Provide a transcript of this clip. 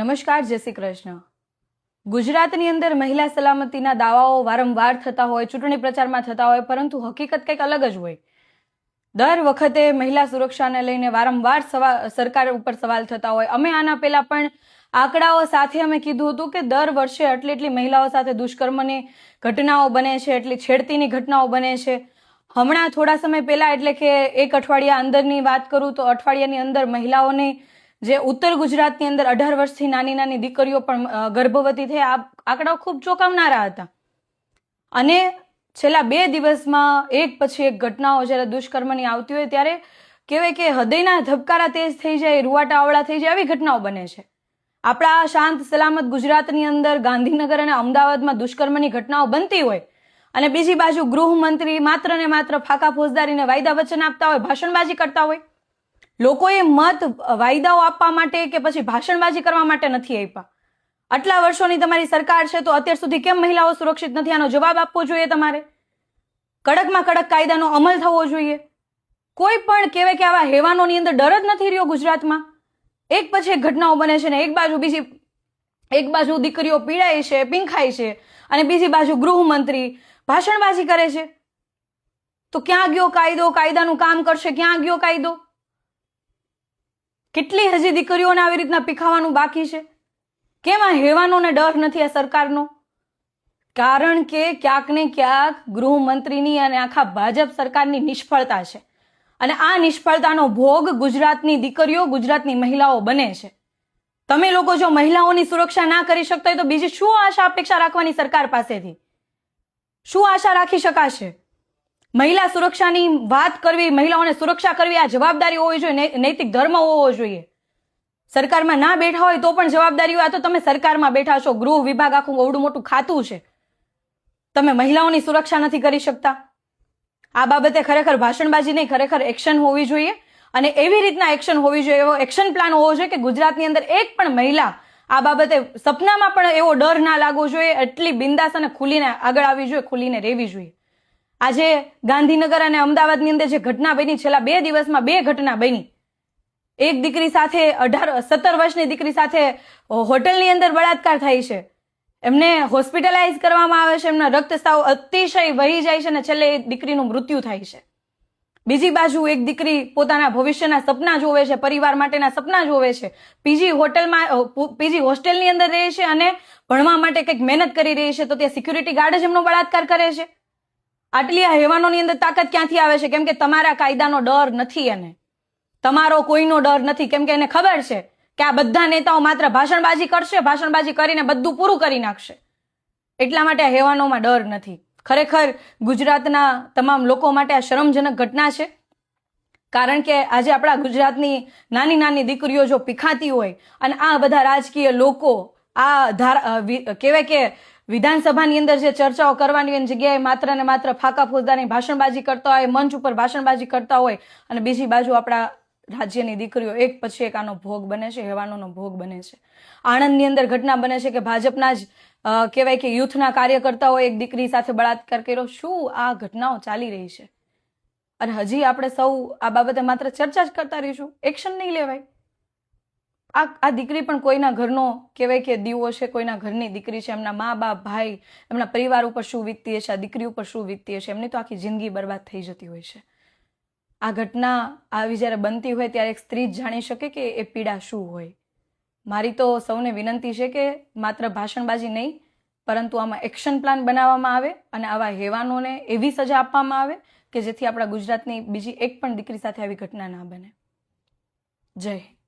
નમસ્કાર, જય શ્રી કૃષ્ણ। ગુજરાતની અંદર મહિલા સલામતીના દાવાઓ વારંવાર થતા હોય, ચૂંટણી પ્રચારમાં થતા હોય, પરંતુ હકીકત કંઈક અલગ જ હોય। દર વખતે મહિલા સુરક્ષાને લઈને વારંવાર સરકાર ઉપર સવાલ થતા હોય। અમે આના પહેલા પણ આંકડાઓ સાથે અમે કીધું હતું કે દર વર્ષે એટલી મહિલાઓ સાથે દુષ્કર્મની ઘટનાઓ બને છે, એટલી છેડતીની ઘટનાઓ બને છે। હમણાં થોડા સમય પહેલા એટલે કે એક અઠવાડિયા અંદરની વાત કરું તો અઠવાડિયાની અંદર મહિલાઓની જે ઉત્તર ગુજરાતની અંદર 18 વર્ષથી નાની દીકરીઓ પણ ગર્ભવતી થઈ, આ આંકડાઓ ખૂબ ચોંકાવનારા હતા। અને છેલ્લા 2 દિવસમાં એક પછી એક ઘટનાઓ જ્યારે દુષ્કર્મની આવતી હોય ત્યારે કહેવાય કે હૃદયના ધબકારા તેજ થઈ જાય, રૂવાટા અવળા થઈ જાય, આવી ઘટનાઓ બને છે। આપણા શાંત સલામત ગુજરાતની અંદર ગાંધીનગર અને અમદાવાદમાં દુષ્કર્મની ઘટનાઓ બનતી હોય અને બીજી બાજુ ગૃહમંત્રી માત્ર ને માત્ર ફાકા ફોજદારીને વાયદા વચન આપતા હોય, ભાષણબાજી કરતા હોય। લોકોએ મત વાયદાઓ આપવા માટે કે પછી ભાષણબાજી કરવા માટે નથી આપ્યા। આટલા વર્ષોની તમારી સરકાર છે તો અત્યાર સુધી કેમ મહિલાઓ સુરક્ષિત નથી? આનો જવાબ આપવો જોઈએ તમારે। કડકમાં કડક કાયદાનો અમલ થવો જોઈએ। કોઈ પણ કહેવાય કે આવા હેવાનોની અંદર ડર જ નથી રહ્યો ગુજરાતમાં। એક પછી એક ઘટનાઓ બને છે ને એક બાજુ દીકરીઓ પીડાય છે, પીંખાય છે અને બીજી બાજુ ગૃહમંત્રી ભાષણબાજી કરે છે। તો ક્યાં ગયો કાયદો? કાયદાનું કામ કરશે, ક્યાં ગયો કાયદો? કેટલી હજી દીકરીઓને આવી રીતના પીખાવાનું બાકી છે? કેમ આ હેવાનોને ડર નથી આ સરકારનો? કારણ કે ક્યાંક ને ક્યાંક ગૃહમંત્રીની અને આખા ભાજપ સરકારની નિષ્ફળતા છે અને આ નિષ્ફળતાનો ભોગ ગુજરાતની દીકરીઓ, ગુજરાતની મહિલાઓ બને છે। તમે લોકો જો મહિલાઓની સુરક્ષા ના કરી શકતા હોય તો બીજી શું આશા અપેક્ષા રાખવાની સરકાર પાસેથી? શું આશા રાખી શકાશે? મહિલા સુરક્ષાની વાત કરવી, મહિલાઓને સુરક્ષા કરવી આ જવાબદારી હોવી જોઈએ, નૈતિક ધર્મ હોવો જોઈએ। સરકારમાં ના બેઠા હોય તો પણ જવાબદારી હોય। આ તો તમે સરકારમાં બેઠા છો, ગૃહ વિભાગ આખું એવડું મોટું ખાતું છે, તમે મહિલાઓની સુરક્ષા નથી કરી શકતા। આ બાબતે ખરેખર ભાષણબાજી નહીં, ખરેખર એક્શન હોવી જોઈએ અને એવી રીતના એક્શન હોવી જોઈએ, એવો એક્શન પ્લાન હોવો જોઈએ કે ગુજરાતની અંદર એક પણ મહિલા આ બાબતે સપનામાં પણ એવો ડર ના લાગવો જોઈએ, એટલી બિંદાસ અને ખુલીને આગળ આવી જોઈએ, ખુલીને રહેવી જોઈએ। આજે ગાંધીનગર અને અમદાવાદની અંદર જે ઘટના બની, છેલ્લા 2 દિવસમાં 2 ઘટના બની। એક દીકરી સાથે 17 વર્ષની દીકરી સાથે હોટલની અંદર બળાત્કાર થાય છે, એમને હોસ્પિટલાઇઝ કરવામાં આવે છે, એમના રક્તસ્રાવ અતિશય વહી જાય છે અને છેલ્લે એ દીકરીનું મૃત્યુ થાય છે। બીજી બાજુ એક દીકરી પોતાના ભવિષ્યના સપના જોવે છે, પરિવાર માટેના સપના જોવે છે, પીજી હોસ્ટેલની અંદર રહે છે અને ભણવા માટે કંઈક મહેનત કરી રહી છે, તો ત્યાં સિક્યુરિટી ગાર્ડ જ એમનો બળાત્કાર કરે છે। આટલી આ હેવાનોની અંદર તાકાત ક્યાંથી આવે છે? કેમ કે તમારા કાયદાનો ડર નથી, એને તમારો કોઈનો ડર નથી, કેમ કે એને ખબર છે કે આ બધા નેતાઓ માત્ર ભાષણબાજી કરશે, ભાષણબાજી કરીને બધું પૂરું કરી નાખશે, એટલા માટે આ હેવાનોમાં ડર નથી। ખરેખર ગુજરાતના તમામ લોકો માટે આ શરમજનક ઘટના છે, કારણ કે આજે આપણા ગુજરાતની નાની દીકરીઓ જો પીખાતી હોય અને આ બધા રાજકીય લોકો આ કહેવાય કે વિધાનસભાની અંદર જે ચર્ચાઓ કરવાની હોય જગ્યાએ માત્ર ને માત્ર ફાકા ફોજદારની ભાષણબાજી કરતા હોય, મંચ ઉપર ભાષણબાજી કરતા હોય અને બીજી બાજુ આપણા રાજ્યની દીકરીઓ એક પછી એક આનો ભોગ બને છે, હેવાનોનો ભોગ બને છે। આણંદની અંદર ઘટના બને છે કે ભાજપના જ કહેવાય કે યુથના કાર્યકર્તાઓએ એક દીકરી સાથે બળાત્કાર કર્યો। શું આ ઘટનાઓ ચાલી રહી છે અને હજી આપણે સૌ આ બાબતે માત્ર ચર્ચા જ કરતા રહીશું, એક્શન નહીં લેવાય? આ દીકરી પણ કોઈના ઘરનો કહેવાય કે દીવો છે, કોઈના ઘરની દીકરી છે, એમના મા બાપ, ભાઈ, એમના પરિવાર ઉપર શું વીતતી હશે, આ દીકરી ઉપર શું વીતતી હશે, એમની તો આખી જિંદગી બરબાદ થઈ જતી હોય છે। આ ઘટના આવી જ્યારે બનતી હોય ત્યારે એક સ્ત્રી જ જાણી શકે કે એ પીડા શું હોય। મારી તો સૌને વિનંતી છે કે માત્ર ભાષણબાજી નહીં, પરંતુ આમાં એક્શન પ્લાન બનાવવામાં આવે અને આવા હેવાનોને એવી સજા આપવામાં આવે કે જેથી આપણા ગુજરાતની બીજી એક પણ દીકરી સાથે આવી ઘટના ના બને। જય હિન્દ।